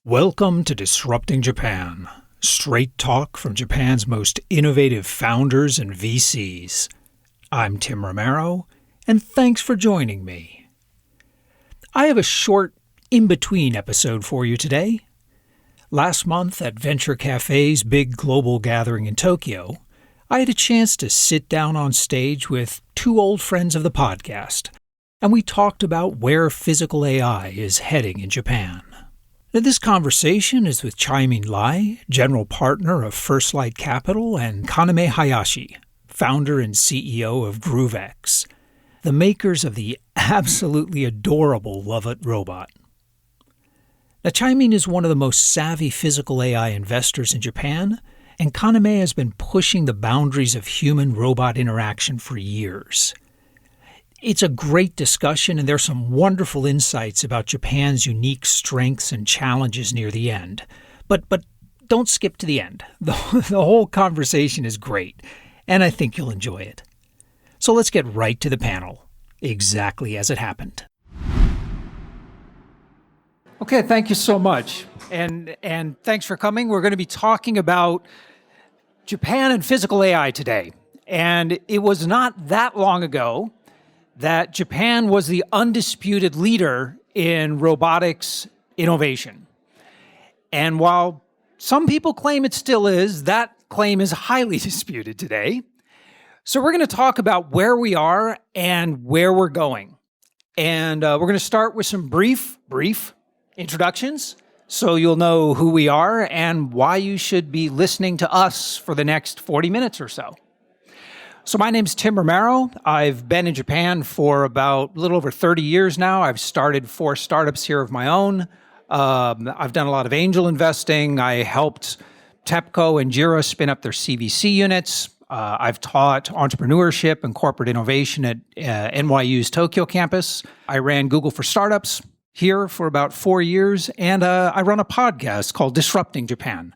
Welcome to Disrupting Japan, straight talk from Japan's most innovative founders and VCs. I'm Tim Romero, and thanks for joining me. I have a short in-between episode for you today. Last month at Venture Cafe's big global gathering in Tokyo, I had a chance to sit down on stage with two old friends of the podcast, and we talked about where physical AI is heading in Japan. Now, this conversation is with Chiamin Lai, general partner of First Light Capital, and Kaname Hayashi, founder and CEO of GrooveX, the makers of the absolutely adorable Lovet robot. Now, Chiamin is one of the most savvy physical AI investors in Japan, and Kaname has been pushing the boundaries of human-robot interaction for years. It's a great discussion, and there's some wonderful insights about Japan's unique strengths and challenges near the end. But don't skip to the end. The whole conversation is great, and I think you'll enjoy it. So let's get right to the panel, exactly as it happened. Okay, thank you so much, and thanks for coming. We're going to be talking about Japan and physical AI today, and it was not that long ago that Japan was the undisputed leader in robotics innovation. And while some people claim it still is, that claim is highly disputed today. So we're going to talk about where we are and where we're going. And we're going to start with some brief introductions, so you'll know who we are and why you should be listening to us for the next 40 minutes or so. So my name's Tim Romero. I've been in Japan for about a little over 30 years now. I've started 4 startups here of my own. I've done a lot of angel investing. I helped TEPCO and JIRA spin up their CVC units. I've taught entrepreneurship and corporate innovation at NYU's Tokyo campus. I ran Google for Startups here for about 4 years, and I run a podcast called Disrupting Japan,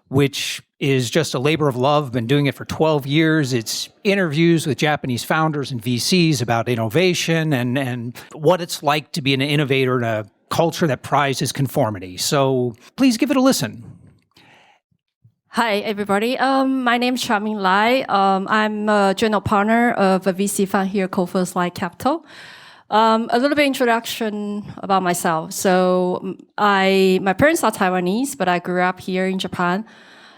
which is just a labor of love. Been doing it for 12 years. It's interviews with Japanese founders and VCs about innovation and what it's like to be an innovator in a culture that prizes conformity. So please give it a listen. Hi, everybody. My name is Chiamin Lai. I'm a general partner of a VC fund here called First Light Capital. A little bit introduction about myself. So my parents are Taiwanese, but I grew up here in Japan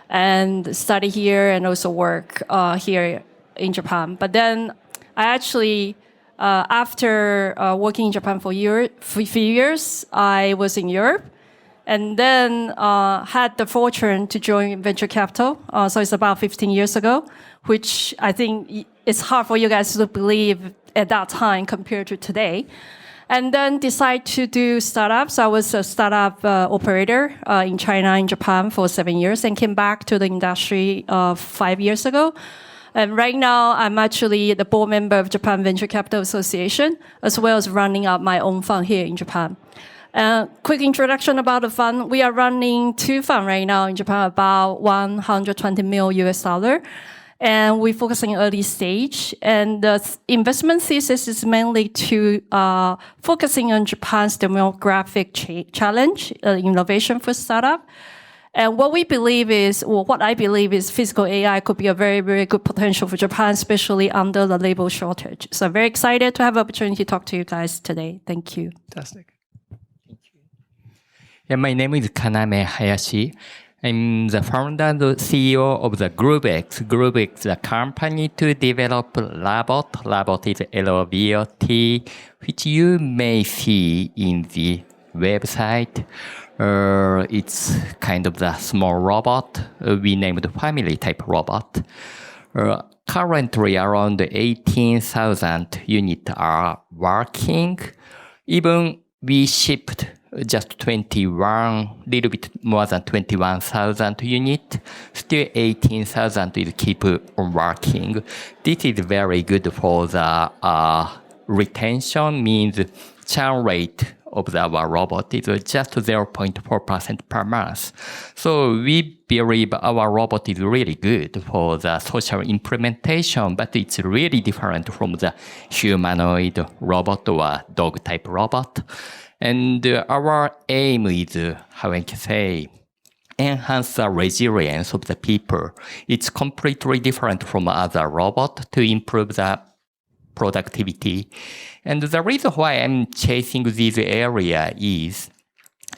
and study here and also work here in Japan. But then I actually, after working in Japan for a few years, I was in Europe and then had the fortune to join venture capital. So it's about 15 years ago, which I think it's hard for you guys to believe at that time compared to today. And then decide to do startups. I was a startup operator in China and Japan for 7 years and came back to the industry 5 years ago. And right now, I'm actually the board member of Japan Venture Capital Association, as well as running up my own fund here in Japan. Quick introduction about the fund. We are running 2 funds right now in Japan, about $120 million US. And we're focusing early stage. And the investment thesis is mainly to focusing on Japan's demographic challenge, innovation for startup. And what I believe is physical AI could be a very, very good potential for Japan, especially under the labor shortage. So I'm very excited to have the opportunity to talk to you guys today. Thank you. Fantastic. Thank you. Yeah, my name is Kaname Hayashi. I'm the founder and CEO of the GrooveX. GrooveX is a company to develop Lovet. Lovet is L-O-V-O-T, which you may see in the website. It's kind of the small robot. We named family type robot. Currently, around 18,000 units are working. Even we shipped just little bit more than 21,000 units. Still 18,000 is keep on working. This is very good for the retention, means churn rate of our robot is just 0.4% per month. So we believe our robot is really good for the social implementation, but it's really different from the humanoid robot or dog type robot. And our aim is, how I can say, enhance the resilience of the people. It's completely different from other robots to improve the productivity. And the reason why I'm chasing this area is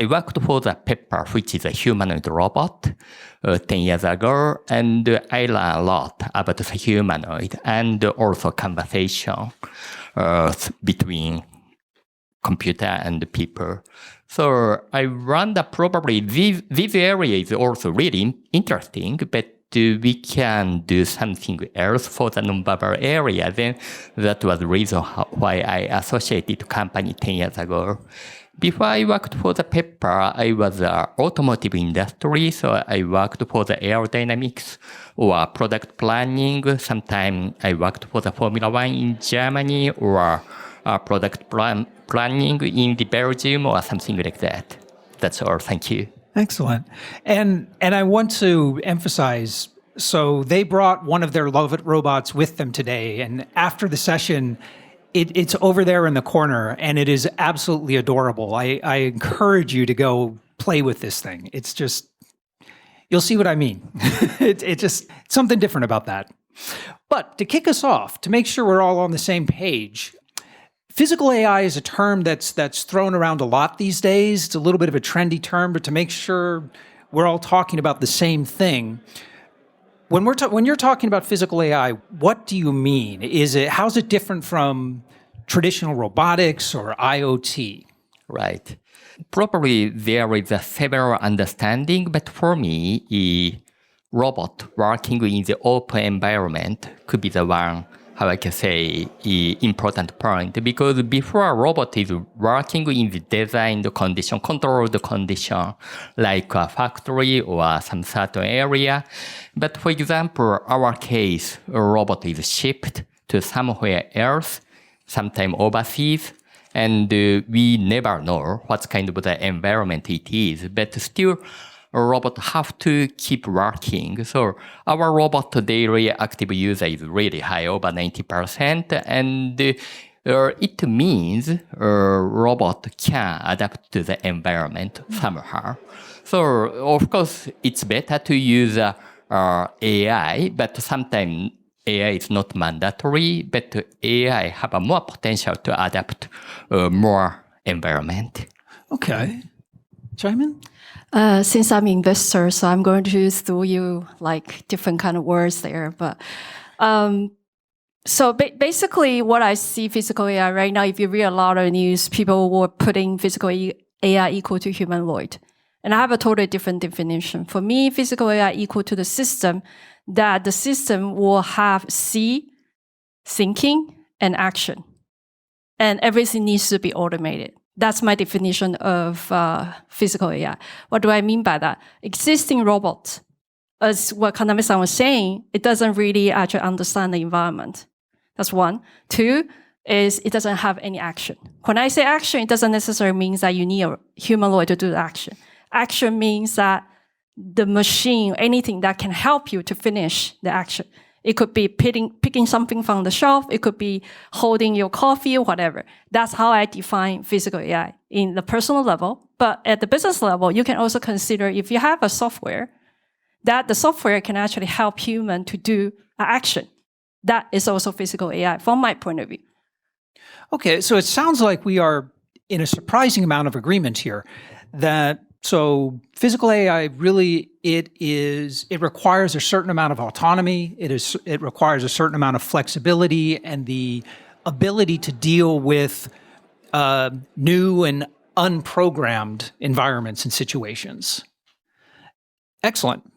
I worked for the Pepper, which is a humanoid robot, 10 years ago, and I learned a lot about the humanoid and also conversation between computer and people. So I wonder probably this area is also really interesting, but we can do something else for the non-verbal area. Then that was the reason why I associated the company 10 years ago. Before I worked for the Pepper, I was automotive industry, so I worked for the aerodynamics or product planning. Sometimes I worked for the Formula One in Germany or product planning in the Belgium or something like that. That's all. Thank you. Excellent. And I want to emphasize, so they brought one of their Lovet robots with them today, and after the session, it's over there in the corner, and it is absolutely adorable. I encourage you to go play with this thing. It's just, you'll see what I mean. It's just something different about that. But to kick us off, to make sure we're all on the same page, physical AI is a term that's thrown around a lot these days. It's a little bit of a trendy term, but to make sure we're all talking about the same thing, when you're talking about physical AI, what do you mean? How's it different from traditional robotics or IoT? Right. Probably there is a several understanding, but for me, a robot working in the open environment could be the one, how I can say, important point. Because before a robot is working in the designed condition, controlled condition, like a factory or some certain area. But for example, our case, a robot is shipped to somewhere else, sometimes overseas, and we never know what kind of the environment it is. But still, a robot have to keep working. So our robot daily active user is really high, over 90%. And it means a robot can adapt to the environment somehow. So of course, it's better to use AI, but sometimes AI is not mandatory, but AI have a more potential to adapt more environment. Okay. Chiamin? Since I'm an investor, so I'm going to throw you like different kind of words there. But so basically, what I see physical AI right now, if you read a lot of news, people were putting physical AI equal to humanoid. And I have a totally different definition. For me, physical AI equal to the system that the system will have thinking, and action. And everything needs to be automated. That's my definition of physical AI. What do I mean by that? Existing robots, as what Kaname-san was saying, it doesn't really actually understand the environment. That's one. Two is it doesn't have any action. When I say action, it doesn't necessarily mean that you need a humanoid to do the action. Action means that the machine, anything that can help you to finish the action. It could be picking something from the shelf. It could be holding your coffee or whatever. That's how I define physical AI in the personal level. But at the business level, you can also consider if you have a software, that the software can actually help human to do an action. That is also physical AI from my point of view. Okay, so it sounds like we are in a surprising amount of agreement here. So physical AI really, it requires a certain amount of autonomy. It requires a certain amount of flexibility and the ability to deal with new and unprogrammed environments and situations. Excellent.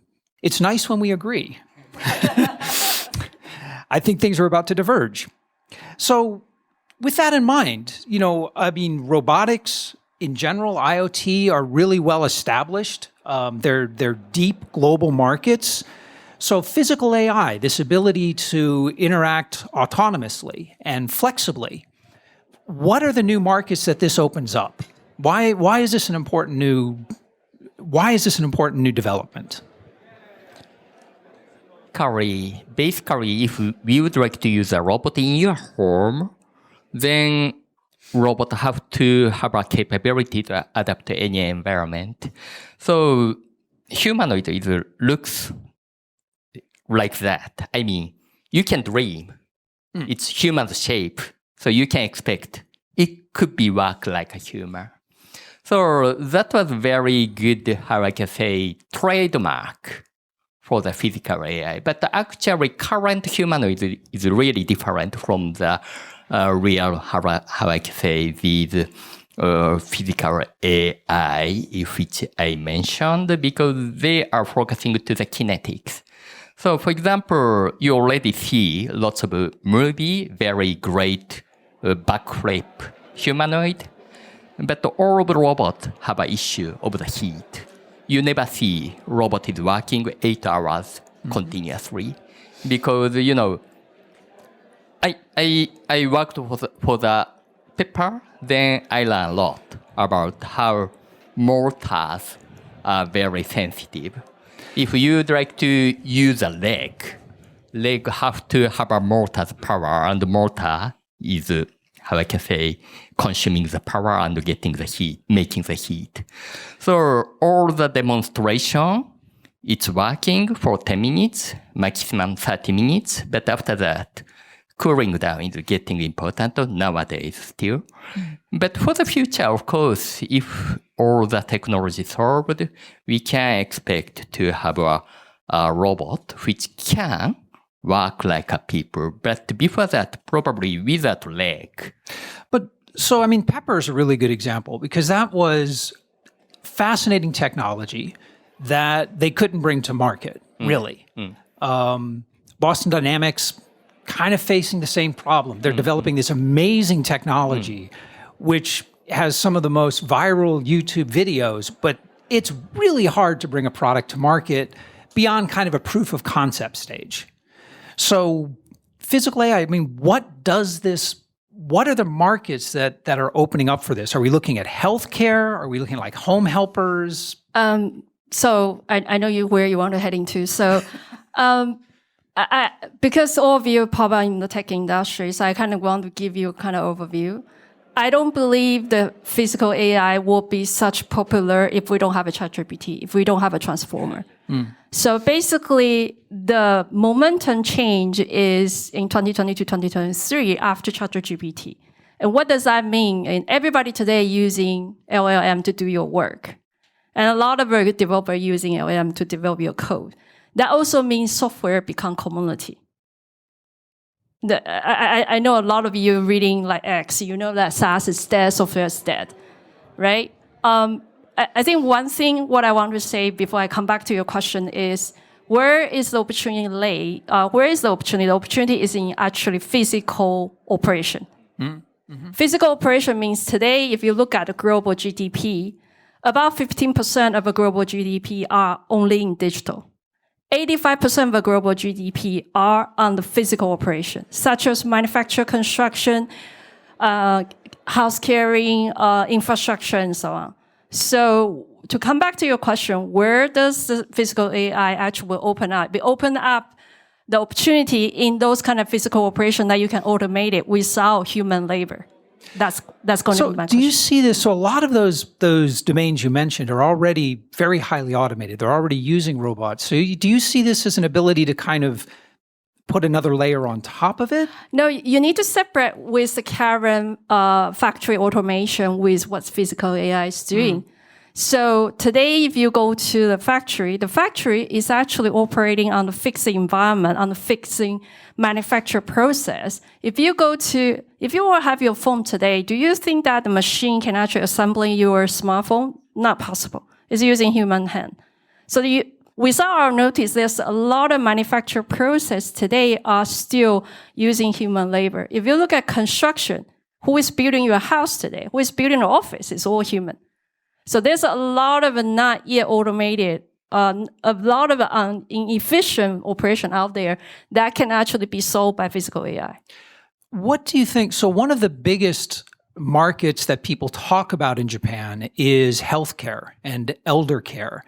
It's nice when we agree. I think things are about to diverge. So with that in mind, robotics in general, IoT are really well established. They're deep global markets. So physical AI, this ability to interact autonomously and flexibly, what are the new markets that this opens up? Why is this an important new development? Basically, if we would like to use a robot in your home, then robots have to have a capability to adapt to any environment. So humanoid looks like that. I mean, you can dream. It's human shape. So you can expect it could be work like a human. So that was very good, how I can say, trademark for the physical AI. But actually, current humanoid is really different from the real, how I can say, these physical AI, which I mentioned, because they are focusing to the kinetics. So, for example, you already see lots of movie, very great backflip humanoid, but all of the robots have an issue of the heat. You never see robot is working 8 hours continuously because, I worked for the paper, then I learned a lot about how mortars are very sensitive. If you'd like to use a leg have to have a mortar's power, and the mortar is, how I can say, consuming the power and getting the heat, making the heat. So all the demonstration, it's working for 10 minutes, maximum 30 minutes, but after that, cooling down is getting important nowadays still. But for the future, of course, if all the technology is solved, we can expect to have a robot which can work like a people. But before that, probably without leg. But so, I mean, Pepper is a really good example because that was fascinating technology that they couldn't bring to market, really. Boston Dynamics kind of facing the same problem. They're developing this amazing technology, which has some of the most viral YouTube videos, but it's really hard to bring a product to market beyond kind of a proof of concept stage. So physical AI, I mean, what are the markets that are opening up for this? Are we looking at healthcare? Are we looking at like home helpers? So I know where you want to head into. So because all of you pop out in the tech industry, so I kind of want to give you a kind of overview. I don't believe the physical AI will be such popular if we don't have a ChatGPT, if we don't have a transformer. So basically, the momentum change is in 2020 to 2023 after ChatGPT. And what does that mean? And everybody today using LLM to do your work. And a lot of developers using LLM to develop your code. That also means software become commodity. I know a lot of you reading like X, you know that SaaS is dead, software is dead, right? I think one thing what I want to say before I come back to your question is, where is the opportunity lay? Where is the opportunity? The opportunity is in actually physical operation. Physical operation means today, if you look at the global GDP, about 15% of the global GDP are only in digital. 85% of the global GDP are on the physical operation, such as manufacture, construction, house caring, infrastructure, and so on. So to come back to your question, where does the physical AI actually open up? We open up the opportunity in those kind of physical operation that you can automate it without human labor. That's going to be my question. Do you see this? So a lot of those domains you mentioned are already very highly automated. They're already using robots. So do you see this as an ability to kind of put another layer on top of it? No, you need to separate with the current factory automation with what physical AI is doing. So today, if you go to the factory is actually operating on the fixed environment, on the fixing manufacture process. If you will have your phone today, do you think that the machine can actually assemble your smartphone? Not possible. It's using human hand. So without our notice, there's a lot of manufacture process today are still using human labor. If you look at construction, who is building your house today? Who is building an office? It's all human. So there's a lot of not yet automated, a lot of inefficient operation out there that can actually be solved by physical AI. What do you think? So one of the biggest markets that people talk about in Japan is healthcare and elder care.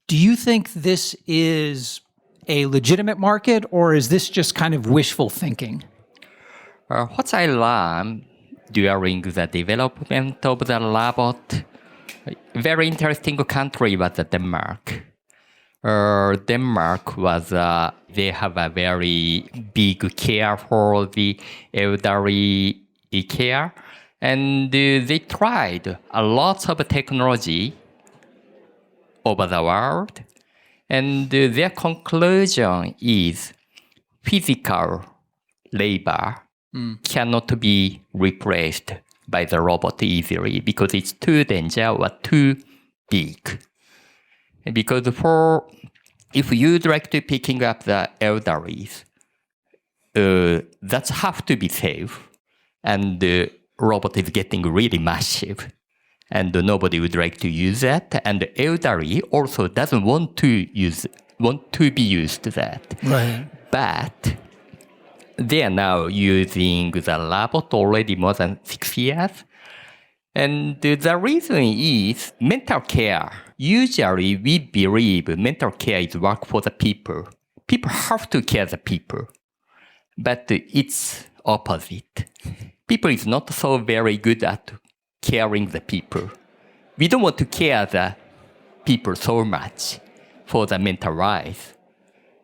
Do you think this is a legitimate market, or is this just kind of wishful thinking? What I learned during the development of the robot. Very interesting country was Denmark. Denmark was, they have a very big care for the elderly care. And they tried a lot of technology over the world. And their conclusion is physical labor cannot be replaced by the robot easily because it's too dangerous or too big. Because if you directly picking up the elderly, that's have to be safe. And the robot is getting really massive. And nobody would like to use that. And the elderly also doesn't want to be used to that. Right. But they are now using the robot already more than 6 years. And the reason is mental care. Usually we believe mental care is work for the people. People have to care the people. But it's opposite. People is not so very good at caring the people. We don't want to care the people so much for the mental life.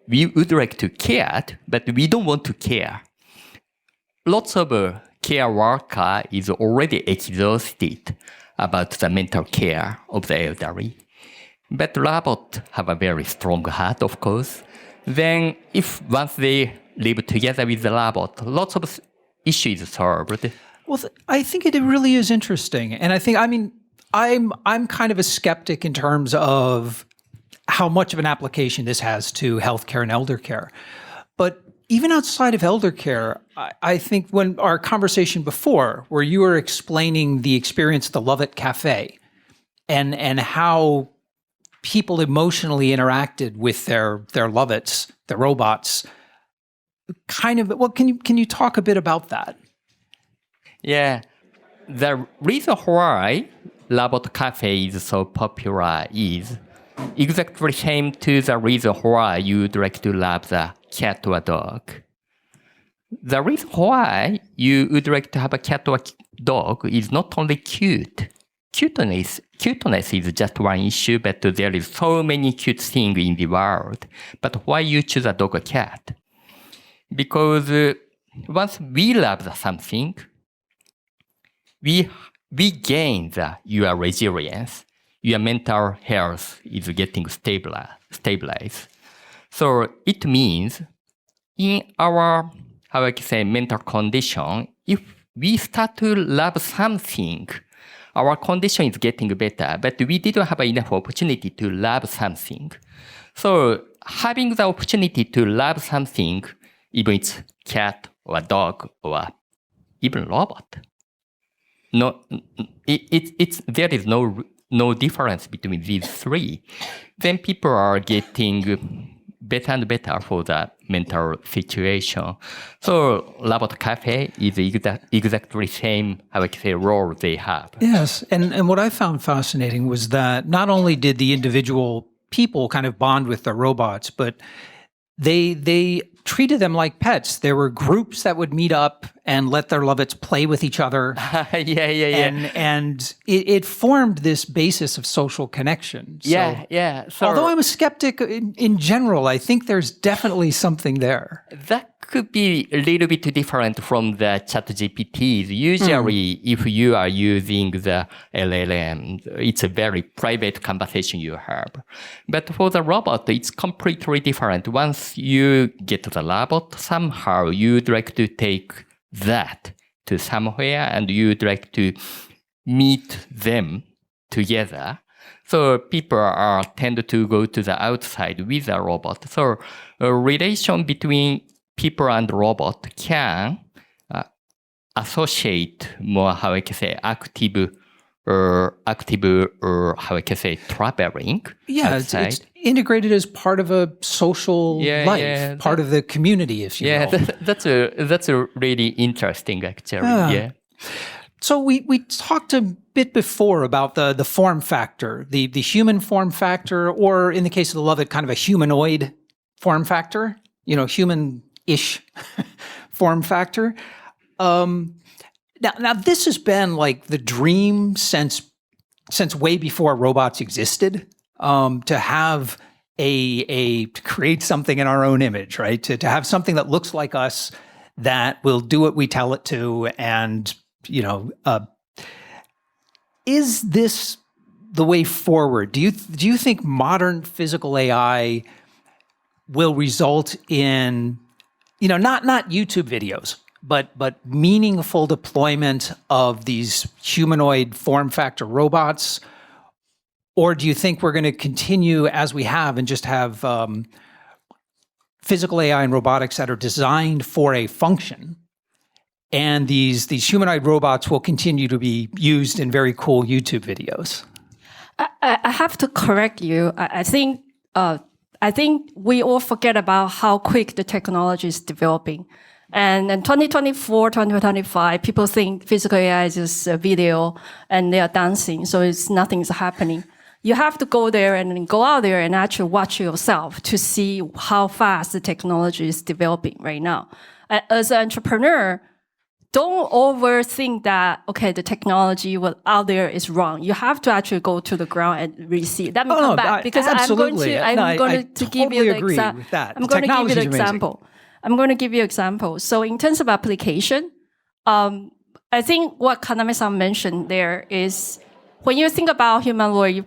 We would like to care, but we don't want to care. Lots of care worker is already exhausted about the mental care of the elderly. But robots have a very strong heart, of course. Then if once they live together with the robot, lots of issues solved. Well, I think it really is interesting. And I'm kind of a skeptic in terms of how much of an application this has to healthcare and elder care. But even outside of elder care, I think when our conversation before, where you were explaining the experience at the Lovet Cafe and how people emotionally interacted with their Lovets, the robots, can you talk a bit about that? Yeah, the reason why Robot Cafe is so popular is exactly same to the reason why you'd like to love the cat or dog. The reason why you would like to have a cat or dog is not only cute. Cuteness is just one issue, but there is so many cute things in the world. But why you choose a dog or cat? Because once we love something, we gain your resilience. Your mental health is getting stabilized. So it means in our, mental condition, if we start to love something, our condition is getting better, but we didn't have enough opportunity to love something. So having the opportunity to love something, even it's cat or dog or even robot, there is no difference between these three. Then people are getting better and better for the mental situation. So Robot Cafe is exactly same, role they have. Yes, and what I found fascinating was that not only did the individual people kind of bond with the robots, but they treated them like pets. There were groups that would meet up and let their Lovets play with each other. Yeah. And it formed this basis of social connection. So, yeah. So, although I'm a skeptic in general, I think there's definitely something there. That could be a little bit different from the ChatGPTs. Usually, if you are using the LLM, it's a very private conversation you have. But for the robot, it's completely different. Once you get the robot, somehow you'd like to take that to somewhere and you'd like to meet them together. So people tend to go to the outside with a robot. So a relation between people and robot can associate more, active traveling. Yeah, it's integrated as part of a social life, part of the community, if you will. That's a really interesting, actually. So we talked a bit before about the form factor, the human form factor, or in the case of the Lovet, kind of a humanoid form factor, human-ish form factor. Now this has been like the dream since way before robots existed, to have to create something in our own image, right? To have something that looks like us, that will do what we tell it to. And, is this the way forward? Do you think modern physical AI will result in, not YouTube videos, but meaningful deployment of these humanoid form factor robots? Or do you think we're going to continue as we have and just have physical AI and robotics that are designed for a function, and these humanoid robots will continue to be used in very cool YouTube videos? I have to correct you. I think we all forget about how quick the technology is developing. And in 2024, 2025, people think physical AI is just a video and they are dancing, so nothing's happening. You have to go there and go out there and actually watch yourself to see how fast the technology is developing right now. As an entrepreneur, don't overthink that, okay, the technology out there is wrong. You have to actually go to the ground and receive. Let me come back, because I'm going to give you the example. I'm going to give you an example. So in terms of application, I think what Kaname-san mentioned there is, when you think about humanoid,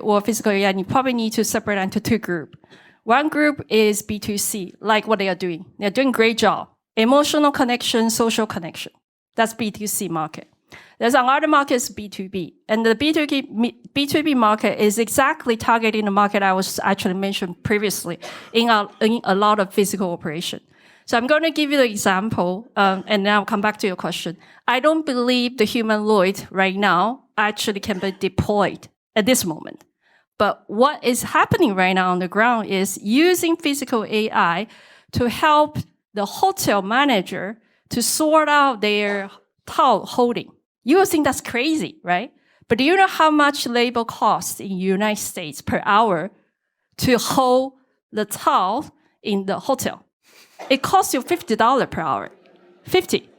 or physical AI, you probably need to separate into two groups. One group is B2C, like what they are doing. They're doing a great job. Emotional connection, social connection. That's B2C market. There's another market is B2B. And the B2B market is exactly targeting the market I was actually mentioned previously in a lot of physical operation. So I'm going to give you the example, and then I'll come back to your question. I don't believe the humanoid right now actually can be deployed at this moment. But what is happening right now on the ground is using physical AI to help the hotel manager to sort out their towel holding. You will think that's crazy, right? But do you know how much labor costs in the United States per hour to hold the towel in the hotel? It costs you $50 per hour. 50.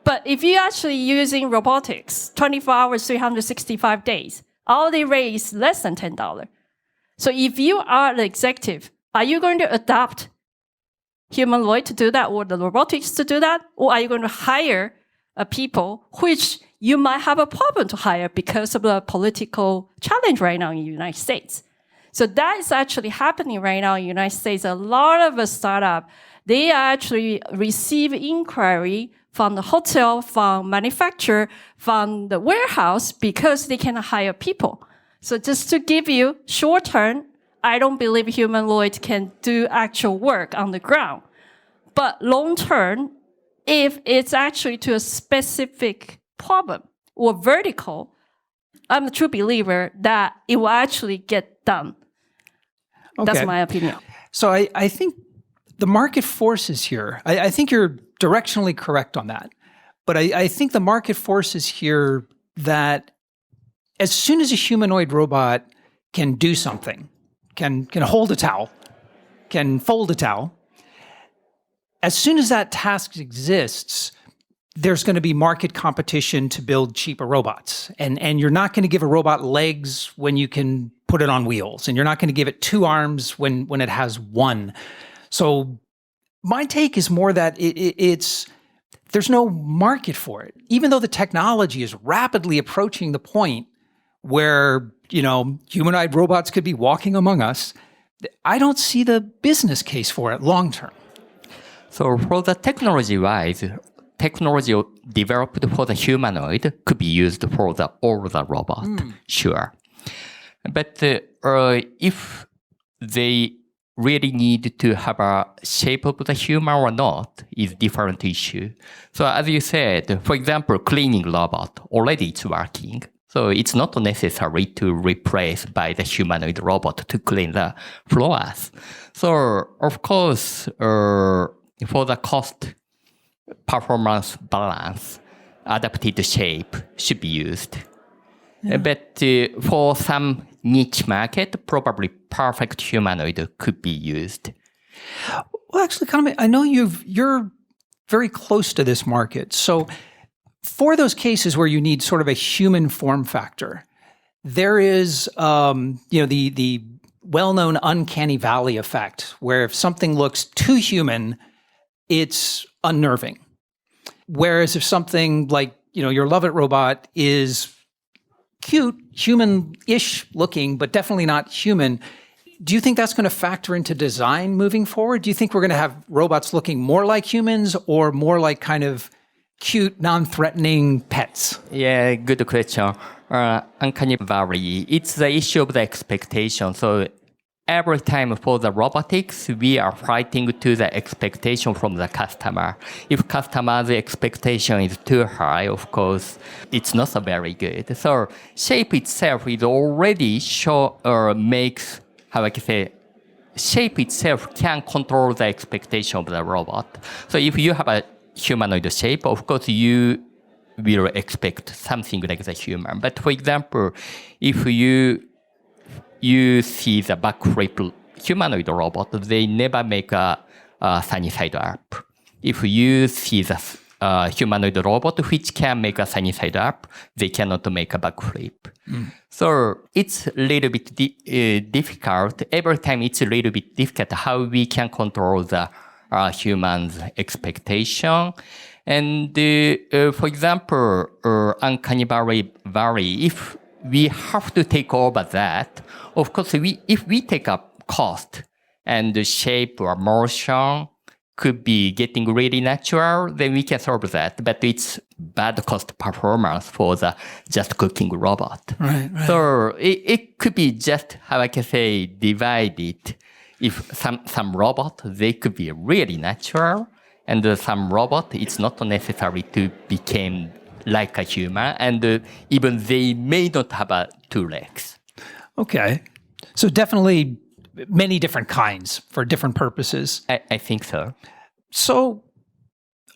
But if you're actually using robotics, 24 hours, 365 days, hourly rate is less than $10. So if you are the executive, are you going to adopt humanoid to do that, or the robotics to do that? Or are you going to hire people, which you might have a problem to hire because of the political challenge right now in the United States? So that is actually happening right now in the United States. A lot of a startup, they actually receive inquiry from the hotel, from manufacturer, from the warehouse, because they can hire people. So just to give you short term, I don't believe humanoid can do actual work on the ground. But long term, if it's actually to a specific problem or vertical, I'm a true believer that it will actually get done. Okay. That's my opinion. So I think the market forces here, I think you're directionally correct on that. But I think the market forces here that as soon as a humanoid robot can do something, can hold a towel, can fold a towel, as soon as that task exists, there's going to be market competition to build cheaper robots. And you're not going to give a robot legs when you can put it on wheels. And you're not going to give it two arms when it has one. So my take is more that there's no market for it. Even though the technology is rapidly approaching the point where, humanoid robots could be walking among us, I don't see the business case for it long term. So for the technology-wise, technology developed for the humanoid could be used for all the robot, sure. But if they really need to have a shape of the human or not is different issue. So as you said, for example, cleaning robot, already it's working. So it's not necessary to replace by the humanoid robot to clean the floors. So of course, for the cost performance balance, adapted shape should be used. Yeah. But for some niche market, probably perfect humanoid could be used. Well, actually, Kaname, I know you're very close to this market. So For those cases where you need sort of a human form factor, there is, the well-known uncanny valley effect, where if something looks too human, it's unnerving. Whereas if something like, your Lovet robot is cute, human-ish looking, but definitely not human, do you think that's going to factor into design moving forward? Do you think we're going to have robots looking more like humans or more like kind of cute, non-threatening pets? Yeah, good question. Uncanny valley, it's the issue of the expectation. So every time for the robotics, we are fighting to the expectation from the customer. If customer's expectation is too high, of course, it's not so very good. So shape itself is already makes, how I can say, shape itself can control the expectation of the robot. So if you have a humanoid shape, of course, you will expect something like the human. But for example, if you see the backflip humanoid robot, they never make a sunny side up. If you see the humanoid robot which can make a sunny side up, they cannot make a backflip. So it's a little bit difficult. Every time it's a little bit difficult how we can control the humans' expectation. And for example, uncanny valley, if we have to take over that, of course, if we take up cost and the shape or motion could be getting really natural, then we can solve that. But it's bad cost performance for the just cooking robot. Right. So it could be just, how I can say, divided. If some robot, they could be really natural, and some robot, it's not necessary to become like a human, and even they may not have two legs. Okay. So definitely many different kinds for different purposes. I think so. So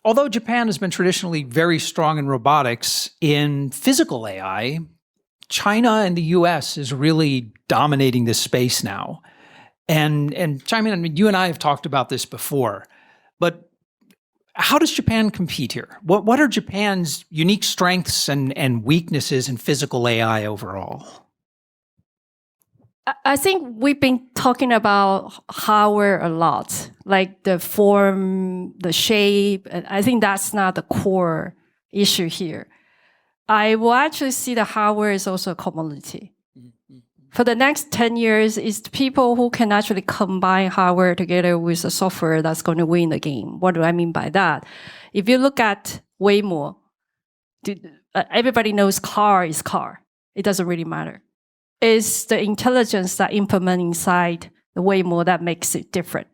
although Japan has been traditionally very strong in robotics, in physical AI, China and the US is really dominating this space now. And Chiamin, I mean, you and I have talked about this before, but how does Japan compete here? What are Japan's unique strengths and weaknesses in physical AI overall? I think we've been talking about hardware a lot, like the form, the shape. And I think that's not the core issue here. I will actually see the hardware is also a commodity. For the next 10 years, it's people who can actually combine hardware together with the software that's going to win the game. What do I mean by that? If you look at Waymo, everybody knows car is car. It doesn't really matter. It's the intelligence that implement inside the Waymo that makes it different.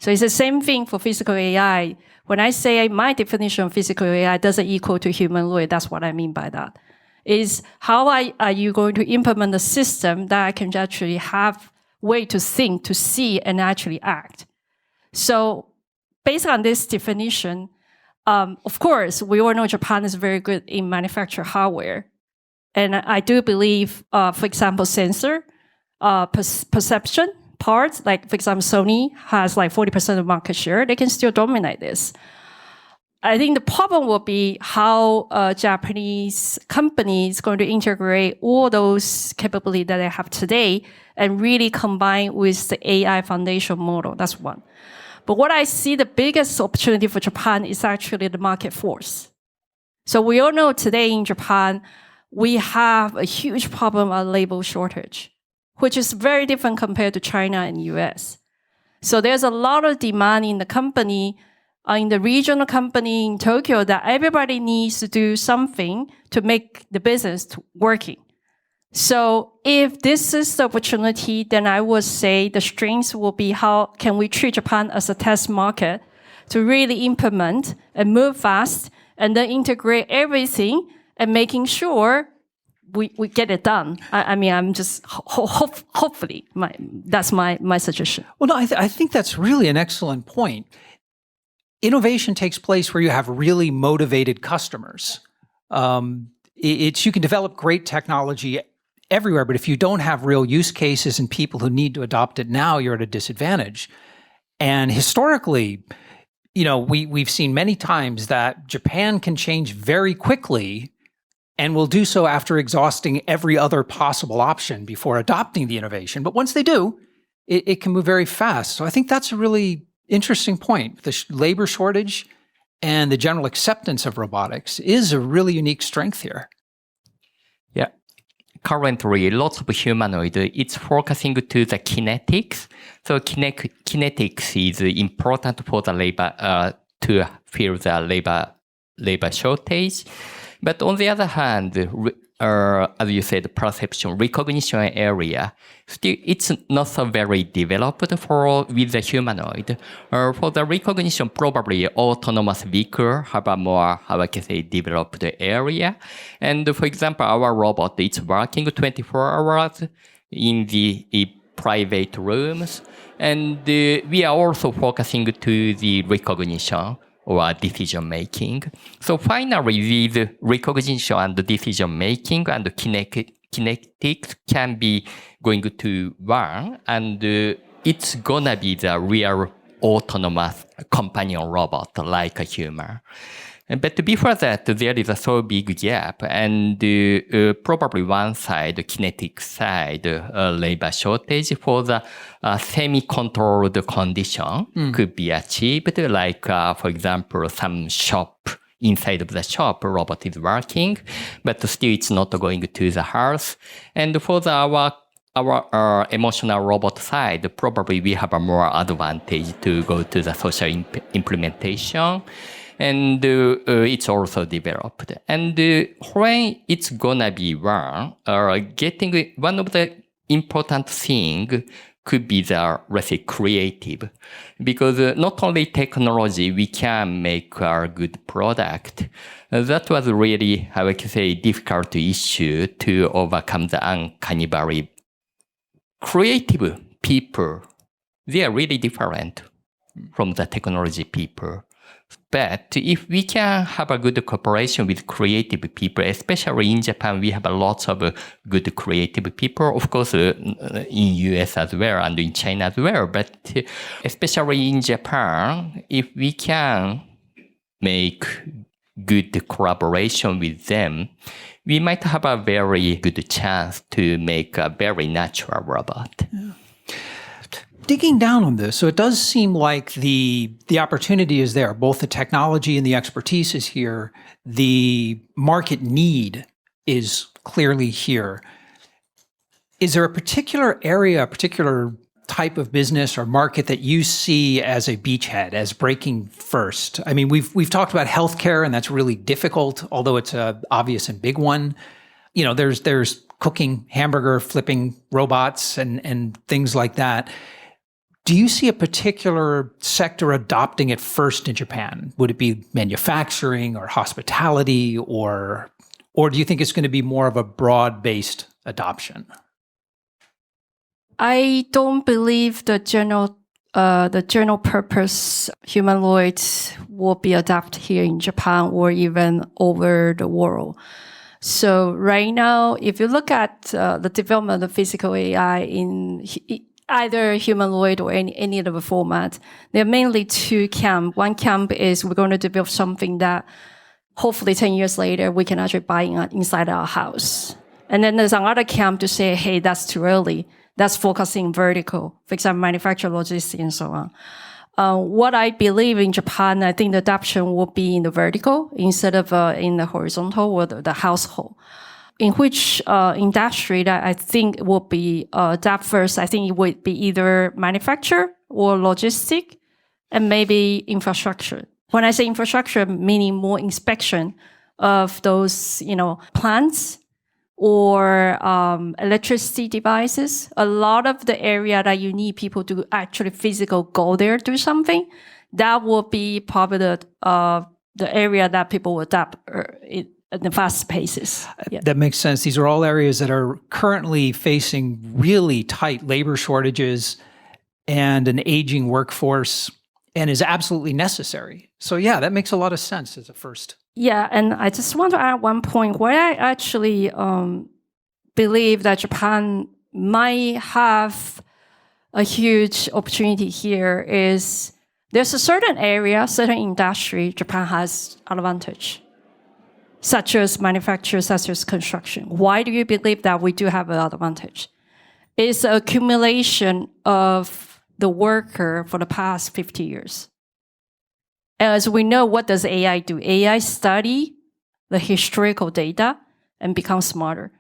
So it's the same thing for physical AI. When I say my definition of physical AI doesn't equal to humanoid, that's what I mean by that. Is how are you going to implement a system that I can actually have way to think, to see, and actually act? So based on this definition, of course, we all know Japan is very good in manufacture hardware. And I do believe, for example, sensor, perception parts, like, for example, Sony has like 40% of market share. They can still dominate this. I think the problem will be how Japanese companies going to integrate all those capabilities that they have today and really combine with the AI foundation model. That's one. But what I see the biggest opportunity for Japan is actually the market force. So we all know today in Japan, we have a huge problem of labor shortage, which is very different compared to China and US. So there's a lot of demand in the company, in the regional company in Tokyo, that everybody needs to do something to make the business working. So if this is the opportunity, then I would say the strengths will be how can we treat Japan as a test market to really implement and move fast and then integrate everything and making sure we get it done. I mean, I'm just hopefully that's my suggestion. Well, no, I think that's really an excellent point. Innovation takes place where you have really motivated customers. You can develop great technology everywhere, but if you don't have real use cases and people who need to adopt it now, you're at a disadvantage. And historically, we've seen many times that Japan can change very quickly and will do so after exhausting every other possible option before adopting the innovation. But once they do, it can move very fast. So I think that's a really interesting point. The labor shortage and the general acceptance of robotics is a really unique strength here. Yeah. Currently, lots of humanoid, it's focusing to the kinetics. So kinetics is important for the labor, to fill the labor shortage. But on the other hand, as you said, perception, recognition area, still it's not so very developed with the humanoid. For the recognition, probably autonomous vehicle have a more, developed area. And for example, our robot, it's working 24 hours in the private rooms. And we are also focusing to the recognition or decision-making. So finally, these recognition and decision-making and kinetics can be going to one, and it's gonna be the real autonomous companion robot like a human. But before that, there is a so big gap, and probably one side, kinetic side, labor shortage for the semi-controlled condition could be achieved, like, for example, some shop. Inside of the shop, robot is working, but still it's not going to the house. And for our emotional robot side, probably we have a more advantage to go to the social implementation. And it's also developed. And when it's gonna be one, getting one of the important thing could be the, let's say, creative. Because not only technology, we can make a good product. That was really, I would say, difficult issue to overcome the uncanny valley. Creative people, they are really different from the technology people. But if we can have a good cooperation with creative people, especially in Japan, we have a lot of good creative people, of course, in US as well and in China as well. But especially in Japan, if we can make good collaboration with them, we might have a very good chance to make a very natural robot. Yeah. Digging down on this, so it does seem like the opportunity is there. Both the technology and the expertise is here. The market need is clearly here. Is there a particular area, a particular type of business or market that you see as a beachhead, as breaking first? I mean, we've talked about healthcare, and that's really difficult, although it's a obvious and big one. There's cooking, hamburger flipping robots and things like that. Do you see a particular sector adopting it first in Japan? Would it be manufacturing or hospitality, or do you think it's going to be more of a broad-based adoption? I don't believe the general purpose humanoids will be adopted here in Japan or even over the world. So right now, if you look at the development of physical AI in either humanoid or any other format, there are mainly two camps. One camp is we're going to develop something that hopefully 10 years later we can actually buy inside our house. And then there's another camp to say, hey, that's too early. That's focusing vertical, for example, manufacturing, logistics, and so on. What I believe in Japan, I think the adoption will be in the vertical instead of in the horizontal or the household. In which industry that I think will be that first, I think it would be either manufacture or logistic and maybe infrastructure. When I say infrastructure, meaning more inspection of those, plants or electricity devices. A lot of the area that you need people to actually physically go there, do something, that will be probably the area that people will adopt at the fast paces. Yeah. That makes sense. These are all areas that are currently facing really tight labor shortages and an aging workforce, and is absolutely necessary. So yeah, that makes a lot of sense as a first. Yeah, and I just want to add one point where I actually believe that Japan might have a huge opportunity here is There's a certain area, certain industry, Japan has advantage, such as manufacture, such as construction. Why do you believe that we do have an advantage? It's an accumulation of the worker for the past 50 years. As we know, what does AI do? AI study the historical data and become smarter.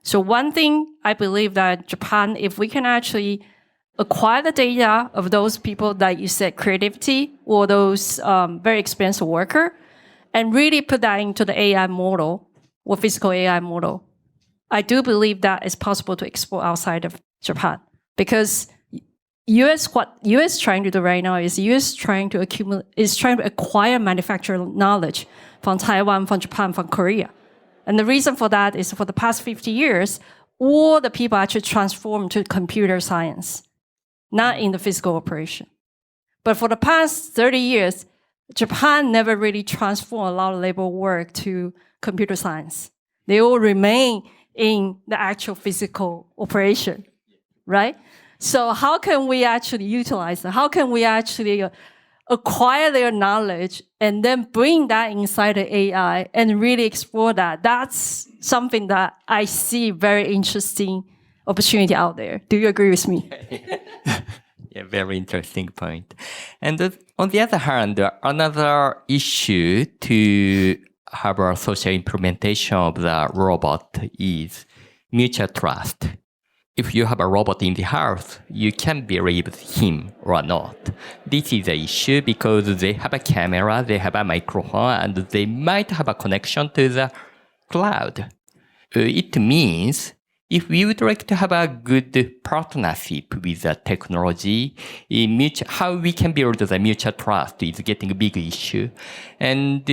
So one thing I believe that Japan, if we can actually acquire the data of those people that you said creativity or those very expensive worker and really put that into the AI model or physical AI model, I do believe that it's possible to export outside of Japan because what US trying to do right now is US trying to acquire manufacturing knowledge from Taiwan, from Japan, from Korea. And the reason for that is for the past 50 years, all the people actually transformed to computer science, not in the physical operation. But for the past 30 years, Japan never really transformed a lot of labor work to computer science. They all remain in the actual physical operation, right? So how can we actually utilize that? How can we actually acquire their knowledge and then bring that inside the AI and really explore that? That's something that I see very interesting opportunity out there. Do you agree with me? Yeah, very interesting point. And on the other hand, another issue to have a social implementation of the robot is mutual trust. If you have a robot in the house, you can believe him or not. This is the issue because they have a camera, they have a microphone, and they might have a connection to the cloud. It means if we would like to have a good partnership with the technology, how we can build the mutual trust is getting a big issue. And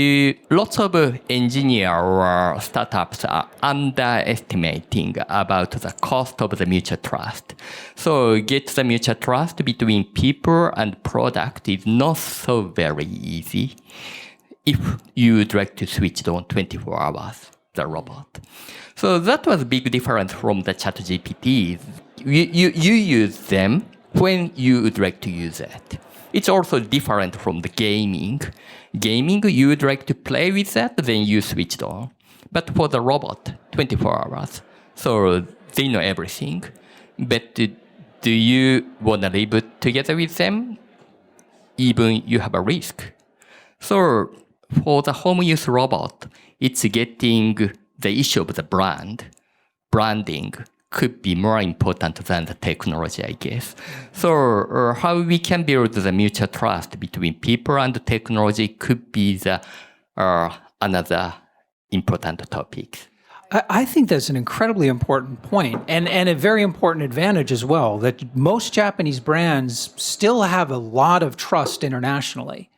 lots of engineers or startups are underestimating about the cost of the mutual trust. So get the mutual trust between people and product is not so very easy if you would like to switch it on 24 hours, the robot. So that was a big difference from the ChatGPT. You use them when you would like to use it. It's also different from the gaming. Gaming, you would like to play with that, then you switch it on. But for the robot, 24 hours. So they know everything. But do you want to live together with them? Even you have a risk. So for the home use robot, it's getting the issue of the branding could be more important than the technology, I guess. So how we can build the mutual trust between people and technology could be the another important topic. I think that's an incredibly important point and a very important advantage as well, that most Japanese brands still have a lot of trust internationally,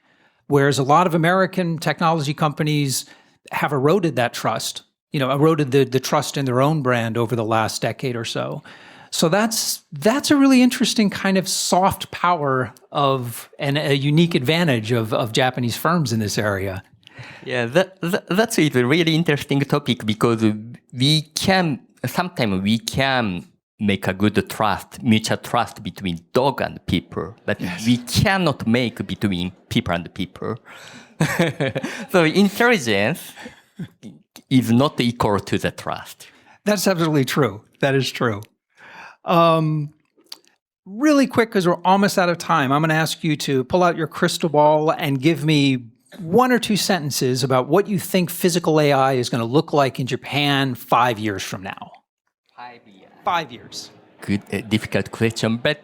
whereas a lot of American technology companies have eroded that trust. Eroded the trust in their own brand over the last decade or so. So that's a really interesting kind of soft power and a unique advantage of Japanese firms in this area. Yeah, that's a really interesting topic because sometimes we can make a good mutual trust between dog and people, but yes, we cannot make between people and people. So intelligence is not equal to the trust. That's absolutely true. That is true. Really quick, because we're almost out of time, I'm going to ask you to pull out your crystal ball and give me one or two sentences about what you think physical AI is going to look like in Japan 5 years from now. 5 years. 5 years. Good, difficult question, but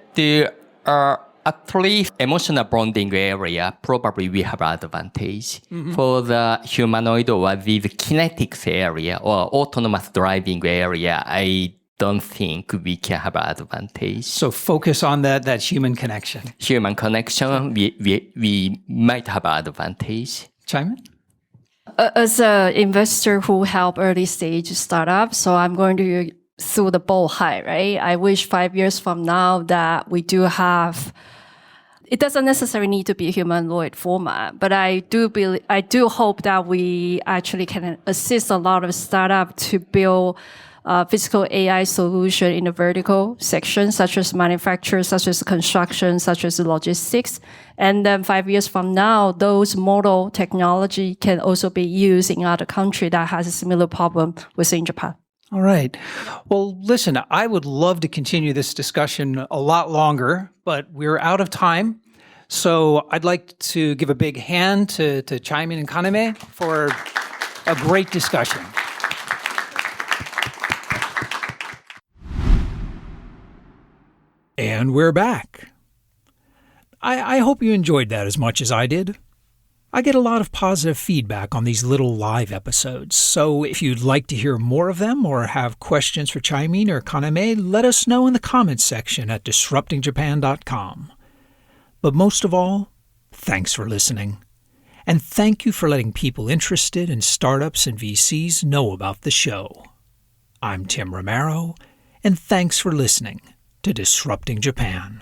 at least emotional bonding area, probably we have advantage. Mm-hmm. For the humanoid or the kinetics area or autonomous driving area, I don't think we can have advantage. So focus on that human connection. Human connection, we might have advantage. Chiamin? As an investor who help early stage startups, so I'm going to throw the ball high, right? I wish 5 years from now that we do have. It doesn't necessarily need to be a humanoid format, but I do hope that we actually can assist a lot of startups to build physical AI solution in the vertical section, such as manufacturing, such as construction, such as logistics. And then 5 years from now, those model technology can also be used in other country that has a similar problem within Japan. All right. Well, listen, I would love to continue this discussion a lot longer, but we're out of time. So I'd like to give a big hand to Chiamin and Kaname for a great discussion. And we're back. I hope you enjoyed that as much as I did. I get a lot of positive feedback on these little live episodes, so if you'd like to hear more of them or have questions for Chiamin or Kaname, let us know in the comments section at disruptingjapan.com. But most of all, thanks for listening. And thank you for letting people interested in startups and VCs know about the show. I'm Tim Romero, and thanks for listening to Disrupting Japan.